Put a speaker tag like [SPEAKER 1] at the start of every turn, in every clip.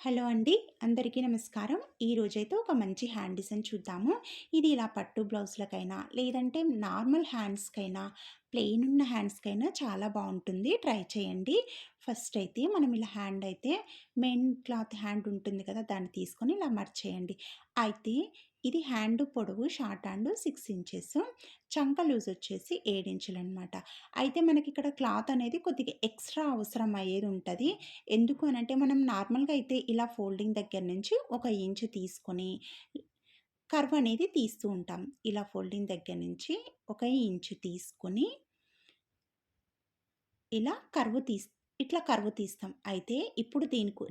[SPEAKER 1] Hello అండి. అందరికీ నమస్కారం. ఈరోజైతే ఒక మంచి హ్యాండ్ డిజైన్ చూద్దాము. ఇది ఇలా పట్టు బ్లౌజ్‌లకైనా, లేదంటే నార్మల్ హ్యాండ్స్‌కైనా, ప్లెయిన్ ఉన్న హ్యాండ్స్‌కైనా చాలా బావుంటుంది. ట్రై చేయండి. ఫస్ట్ అయితే మనం ఇలా హ్యాండ్ అయితే మెయిన్ క్లాత్ హ్యాండ్ ఉంటుంది కదా! దాన్ని తీసుకొని ఇలా మడిచేయండి. అయితే ఇది హ్యాండ్ పొడవు షార్ట్ హ్యాండ్ 6 ఇంచెస్, చంక లూజ్ వచ్చేసి 7 ఇంచులనమాట. అయితే మనకిక్కడ క్లాత్ అనేది కొద్దిగా ఎక్స్‌ట్రా అవసరం అయ్యేది ఉంటది. ఎందుకు అనంటే మనం నార్మల్‌గా అయితే ఇలా ఫోల్డింగ్ దగ్గర నుంచి ఒక ఇంచు తీసుకొని కర్వ్ అనేది తీస్తూ ఉంటాం. ఇలా ఫోల్డింగ్ దగ్గర నుంచి ఒక ఇంచు తీసుకొని ఇలా ఇట్లా కర్వ్ తీస్తాం. అయితే ఇప్పుడు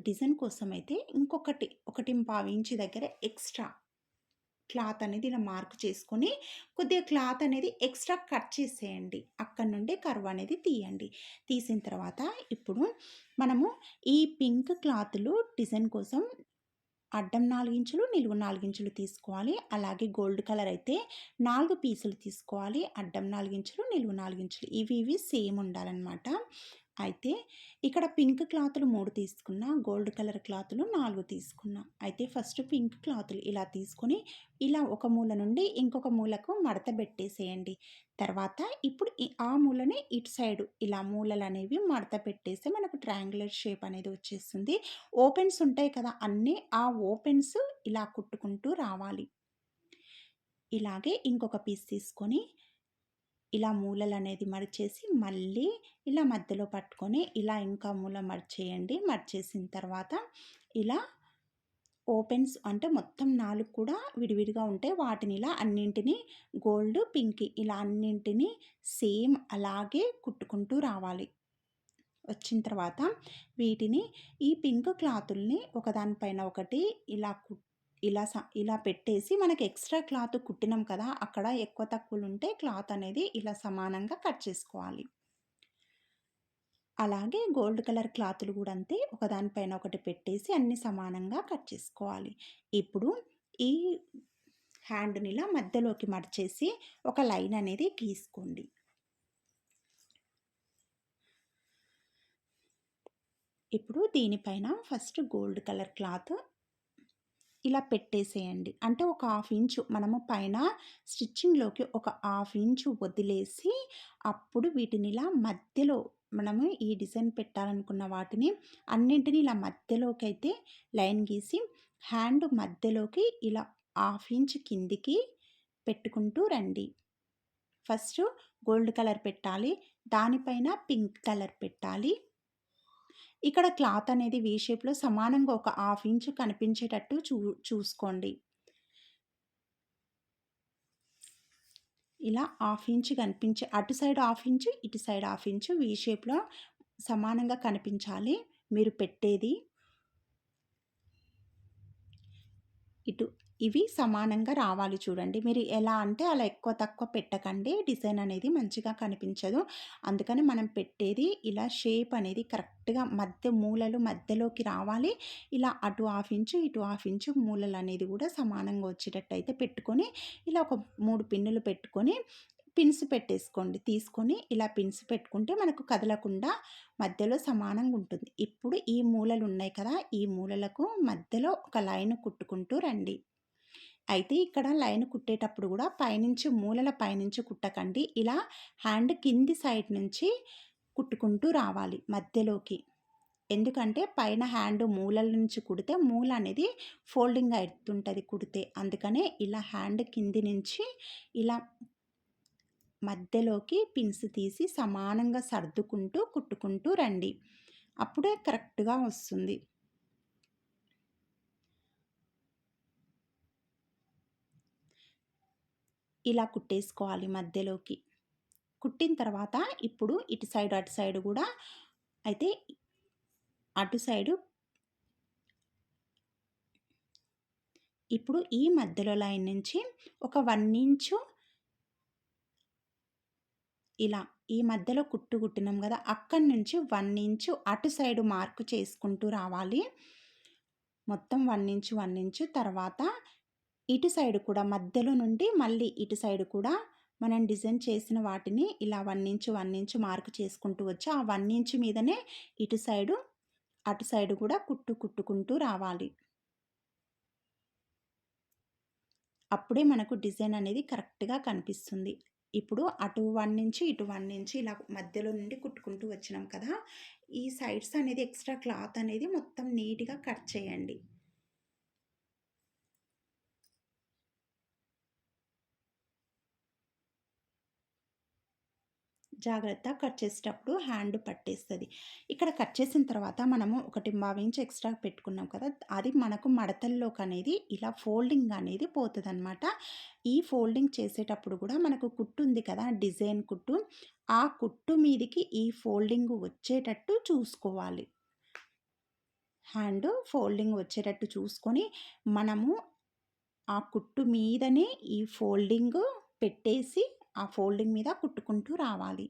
[SPEAKER 1] డిజైన్ కోసం అయితే ఇంకొకటి 1.25 ఇంచు దగ్గర ఎక్స్‌ట్రా క్లాత్ అనేది ఇలా మార్క్ చేసుకొని, కొద్దిగా క్లాత్ అనేది ఎక్స్‌ట్రా కట్ చేసేయండి. అక్కడి నుండి కర్వ్ అనేది తీయండి. తీసిన తర్వాత ఇప్పుడు మనము ఈ పింక్ క్లాత్‌లు డిజైన్ కోసం అడ్డం 4 ఇంచులు, నిలువు 4 ఇంచులు తీసుకోవాలి. అలాగే గోల్డ్ కలర్ అయితే 4 పీసులు తీసుకోవాలి. అడ్డం 4 ఇంచులు, నిలువు 4 ఇంచులు. ఇవి సేమ్ ఉండాలనమాట. అయితే ఇక్కడ పింక్ క్లాతులు 3 తీసుకున్నా, గోల్డ్ కలర్ క్లాతులు 4 తీసుకున్నా. అయితే ఫస్ట్ పింక్ క్లాతులు ఇలా తీసుకొని, ఇలా ఒక మూల నుండి ఇంకొక మూలకు మడత పెట్టేసేయండి. తర్వాత ఇప్పుడు ఆ మూలని ఇటు సైడు ఇలా మూలలనేవి మడత పెట్టేస్తే మనకు ట్రయాంగులర్ షేప్ అనేది వచ్చేస్తుంది. ఓపెన్స్ ఉంటాయి కదా! అన్నీ ఆ ఓపెన్స్ ఇలా కుట్టుకుంటూ రావాలి. ఇలాగే ఇంకొక పీస్ తీసుకొని ఇలా మూలలనేది మడిచేసి మళ్ళీ ఇలా మధ్యలో పట్టుకొని ఇలా ఇంకా మూల మడిచేయండి. మడిచేసిన తర్వాత ఇలా ఓపెన్స్ అంటే మొత్తం 4 కూడా విడివిడిగా ఉంటాయి. వాటిని ఇలా అన్నింటిని గోల్డ్, పింక్ ఇలా అన్నింటిని సేమ్ అలాగే కుట్టుకుంటూ రావాలి. వచ్చిన తర్వాత వీటిని ఈ పింక్ క్లాతుల్ని ఒకదాని పైన ఒకటి ఇలా ఇలా పెట్టేసి మనకి ఎక్స్ట్రా క్లాత్ కుట్టినాం కదా! అక్కడ ఎక్కువ తక్కువలుంటే క్లాత్ అనేది ఇలా సమానంగా కట్ చేసుకోవాలి. అలాగే గోల్డ్ కలర్ క్లాతులు గూడా అంతే. ఒకదాని పైన ఒకటి పెట్టేసి అన్నీ సమానంగా కట్ చేసుకోవాలి. ఇప్పుడు ఈ హ్యాండ్‌నిలా మధ్యలోకి మడిచేసి ఒక లైన్ అనేది గీసుకోండి. ఇప్పుడు దీనిపైన ఫస్ట్ గోల్డ్ కలర్ క్లాత్ ఇలా పెట్టేసేయండి. అంటే ఒక హాఫ్ ఇంచు మనము పైన స్టిచ్చింగ్‌లోకి ఒక హాఫ్ ఇంచు వదిలేసి, అప్పుడు వీటినిలా మధ్యలో మనము ఈ డిజైన్ పెట్టాలనుకున్న వాటిని అన్నింటిని ఇలా మధ్యలోకైతే లైన్ గీసి, హ్యాండ్ మధ్యలోకి ఇలా హాఫ్ ఇంచ్ కిందికి పెట్టుకుంటూ రండి. ఫస్టు గోల్డ్ కలర్ పెట్టాలి. దానిపైన పింక్ కలర్ పెట్టాలి. ఇక్కడ క్లాత్ అనేది వి షేప్‌లో సమానంగా ఒక హాఫ్ ఇంచ్ కనిపించేటట్టు చూసుకోండి. ఇలా హాఫ్ ఇంచ్ కనిపించే అటు సైడ్ హాఫ్ ఇంచు, ఇటు సైడ్ హాఫ్ ఇంచు వి షేప్‌లో సమానంగా కనిపించాలి మీరు పెట్టేది. ఇటు ఇవి సమానంగా రావాలి చూడండి. మీరు ఎలా అంటే అలా ఎక్కువ తక్కువ పెట్టకండి. డిజైన్ అనేది మంచిగా కనిపించదు. అందుకని మనం పెట్టేది ఇలా షేప్ అనేది కరెక్ట్‌గా మూలలు మధ్యలోకి రావాలి. ఇలా అటు హాఫ్ ఇంచు, ఇటు హాఫ్ ఇంచు మూలలనేది కూడా సమానంగా వచ్చేటట్టయితే పెట్టుకొని, ఇలా ఒక 3 పిన్నులు పెట్టుకొని పిన్స్ పెట్టేసుకోండి. తీసుకొని ఇలా పిన్స్ పెట్టుకుంటే మనకు కదలకుండా మధ్యలో సమానంగా ఉంటుంది. ఇప్పుడు ఈ మూలలు ఉన్నాయి కదా! ఈ మూలలకు మధ్యలో ఒక లైన్ కుట్టుకుంటూ రండి. అయితే ఇక్కడ లైన్ కుట్టేటప్పుడు కూడా పైనుంచి మూలల పైనుంచి కుట్టకండి. ఇలా హ్యాండ్ కింది సైడ్ నుంచి కుట్టుకుంటూ రావాలి మధ్యలోకి. ఎందుకంటే పైన హ్యాండ్ మూలల నుంచి కుడితే మూల అనేది ఫోల్డింగ్ అయితుంటది కుడితే. అందుకనే ఇలా హ్యాండ్ కింది నుంచి ఇలా మధ్యలోకి పిన్స్ తీసి సమానంగా సర్దుకుంటూ కుట్టుకుంటూ రండి. అప్పుడే కరెక్ట్‌గా వస్తుంది. ఇలా కుట్టేసుకోవాలి మధ్యలోకి. కుట్టిన తర్వాత ఇప్పుడు ఇటు సైడ్, అటు సైడ్ గూడా అయితే అటు సైడు ఇప్పుడు ఈ మధ్యలో లైన్ నుంచి ఒక 1 ఇంచు ఇలా ఈ మధ్యలో కుట్టినాం గదా! అక్కడి నుంచి 1 ఇంచు అటు సైడు మార్క్ చేసుకుంటూ రావాలి. మొత్తం 1 ఇంచు, 1 ఇంచు తర్వాత ఇటు సైడ్ కూడా మధ్యలో నుండి మళ్ళీ ఇటు సైడ్ కూడా మనం డిజైన్ చేసిన వాటిని ఇలా 1 ఇంచు, 1 ఇంచు మార్క్ చేసుకుంటూ వచ్చి, ఆ 1 ఇంచు మీదనే ఇటు సైడు అటు సైడ్ కూడా కుట్టుకుంటూ రావాలి. అప్పుడే మనకు డిజైన్ అనేది కరెక్ట్‌గా కనిపిస్తుంది. ఇప్పుడు అటు 1 నుంచి, ఇటు 1 నుంచి ఇలా మధ్యలో నుండి కుట్టుకుంటూ వచ్చినాం కదా! ఈ సైడ్స్ అనేది ఎక్స్‌ట్రా క్లాత్ అనేది మొత్తం నీట్‌గా కట్ చేయండి. జాగ్రత్తగా కట్ చేసేటప్పుడు హ్యాండ్ పట్టేస్తది. ఇక్కడ కట్ చేసిన తర్వాత మనము 1 ఇంచ్ ఎక్స్‌ట్రా పెట్టుకున్నాం కదా! అది మనకు మడతల్లోకనేది ఇలా ఫోల్డింగ్ అనేది పోతదనమాట. ఈ ఫోల్డింగ్ చేసేటప్పుడు గూడా మనకు కుట్టు ఉంది కదా! డిజైన్ కుట్టు. ఆ కుట్టు మీదికి ఈ ఫోల్డింగ్ వచ్చేటట్టు చూసుకోవాలి. హ్యాండ్ ఫోల్డింగ్ వచ్చేటట్టు చూసుకొని, మనము ఆ కుట్టు మీదనే ఈ ఫోల్డింగ్ పెట్టేసి, ఆ ఫోల్డింగ్ మీద కుట్టుకుంటూ రావాలి.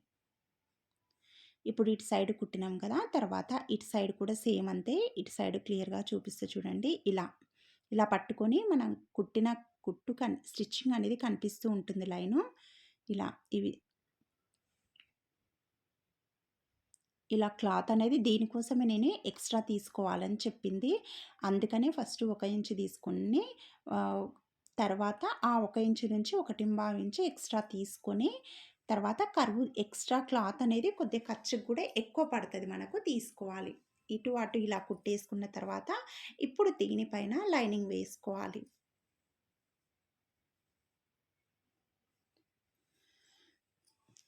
[SPEAKER 1] ఇప్పుడు ఇటు సైడ్ కుట్టినాం కదా! తర్వాత ఇటు సైడ్ కూడా సేమ్ అంతే. ఇటు సైడ్ క్లియర్‌గా చూపిస్తా చూడండి. ఇలా. ఇలా పట్టుకొని మనం కుట్టిన కుట్టు స్టిచ్చింగ్ అనేది కనిపిస్తూ ఉంటుంది లైను. ఇలా ఇవి ఇలా క్లాత్ అనేది దీనికోసమే నేను ఎక్స్‌ట్రా తీసుకోవాలని చెప్పింది. అందుకనే ఫస్ట్ 1 ఇంచ్ తీసుకొని ఆహ్, తర్వాత ఆ 1 ఇంచ్ నుంచి 1.25 ఇంచ్ ఎక్స్‌ట్రా తీసుకొని, తర్వాత కర్వ్ ఎక్స్‌ట్రా క్లాత్ అనేది కొద్దిగా ఖర్చుకి కూడా ఎక్కువ పడతది మనకు తీసుకోవాలి. ఇటు అటు ఇలా కుట్టేసుకున్న తర్వాత ఇప్పుడు దీనిపైన లైనింగ్ వేసుకోవాలి.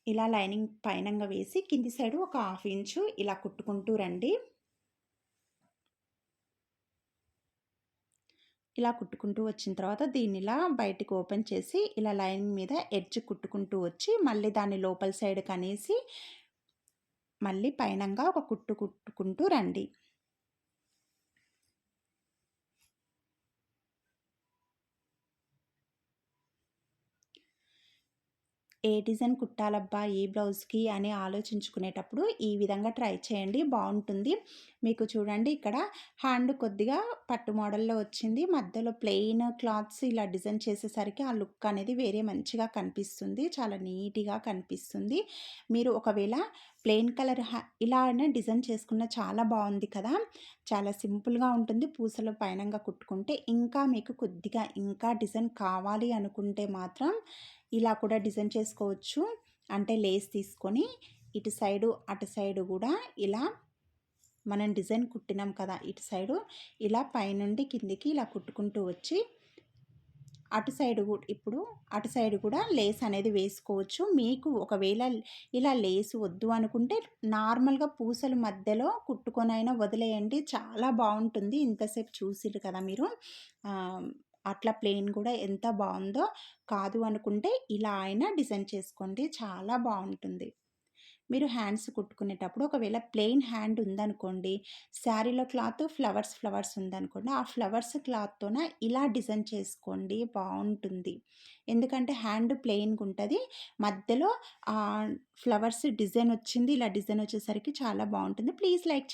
[SPEAKER 1] ఇలా లైనింగ్ పైనంగా వేసి కింది సైడు ఒక 1/2 ఇంచు ఇలా కుట్టుకుంటూ రండి. ఇలా కుట్టుకుంటూ వచ్చిన తర్వాత దీన్నిలా బయటికి ఓపెన్ చేసి, ఇలా లైనింగ్ మీద ఎడ్జ్ కుట్టుకుంటూ వచ్చి, మళ్ళీ దాన్ని లోపల సైడ్‌కనేసి, మళ్ళీ పైనంగా ఒక కుట్టుకుంటూ రండి. ఏ డిజైన్ కుట్టాలబ్బా ఈ బ్లౌజ్‌కి అని ఆలోచించుకునేటప్పుడు ఈ విధంగా ట్రై చేయండి. బావుంటుంది. మీకు చూడండి ఇక్కడ హ్యాండ్ కొద్దిగా పట్టు మోడల్‌లో వచ్చింది. మధ్యలో ప్లెయిన్ క్లాత్స్ ఇలా డిజైన్ చేసేసరికి ఆ లుక్ అనేది వేరే మంచిగా కనిపిస్తుంది. చాలా నీట్‌గా కనిపిస్తుంది. మీరు ఒకవేళ ప్లెయిన్ కలర్ ఇలా అయినా డిజైన్ చేసుకున్న చాలా బావుంది కదా! చాలా సింపుల్‌గా ఉంటుంది. పూసలు పైనంగా కుట్టుకుంటే ఇంకా మీకు కొద్దిగా ఇంకా డిజైన్ కావాలి అనుకుంటే మాత్రం ఇలా కూడా డిజైన్ చేసుకోవచ్చు. అంటే లేస్ తీసుకొని ఇటు సైడు, అటు సైడు గూడా ఇలా మనం డిజైన్ కుట్టినాం కదా! ఇటు సైడు ఇలా పైనుండి కిందికి ఇలా కుట్టుకుంటూ వచ్చి అటు సైడ్ ఇప్పుడు అటు సైడ్ కూడా లేస్ అనేది వేసుకోవచ్చు. మీకు ఒకవేళ ఇలా లేస్ వద్దు అనుకుంటే నార్మల్‌గా పూసల మధ్యలో కుట్టుకొనైనా వదిలేయండి. చాలా బావుంటుంది. ఇంతసేపు చూసిర్రు కదా మీరు. ఆహ్, అట్లా ప్లెయిన్ కూడా ఎంత బావుందో. కాదు అనుకుంటే ఇలా అయినా డిజైన్ చేసుకోండి. చాలా బావుంటుంది. మీరు హ్యాండ్స్ కుట్టుకునేటప్పుడు ఒకవేళ ప్లెయిన్ హ్యాండ్ ఉందనుకోండి, శారీలో క్లాత్ ఫ్లవర్స్ ఉందనుకోండి, ఆ ఫ్లవర్స్ క్లాత్తోన ఇలా డిజైన్ చేసుకోండి బావుంటుంది. ఎందుకంటే హ్యాండ్ ప్లెయిన్‌గుంటది. మధ్యలో ఫ్లవర్స్ డిజైన్ వచ్చింది. ఇలా డిజైన్ వచ్చేసరికి చాలా బావుంటుంది. Please like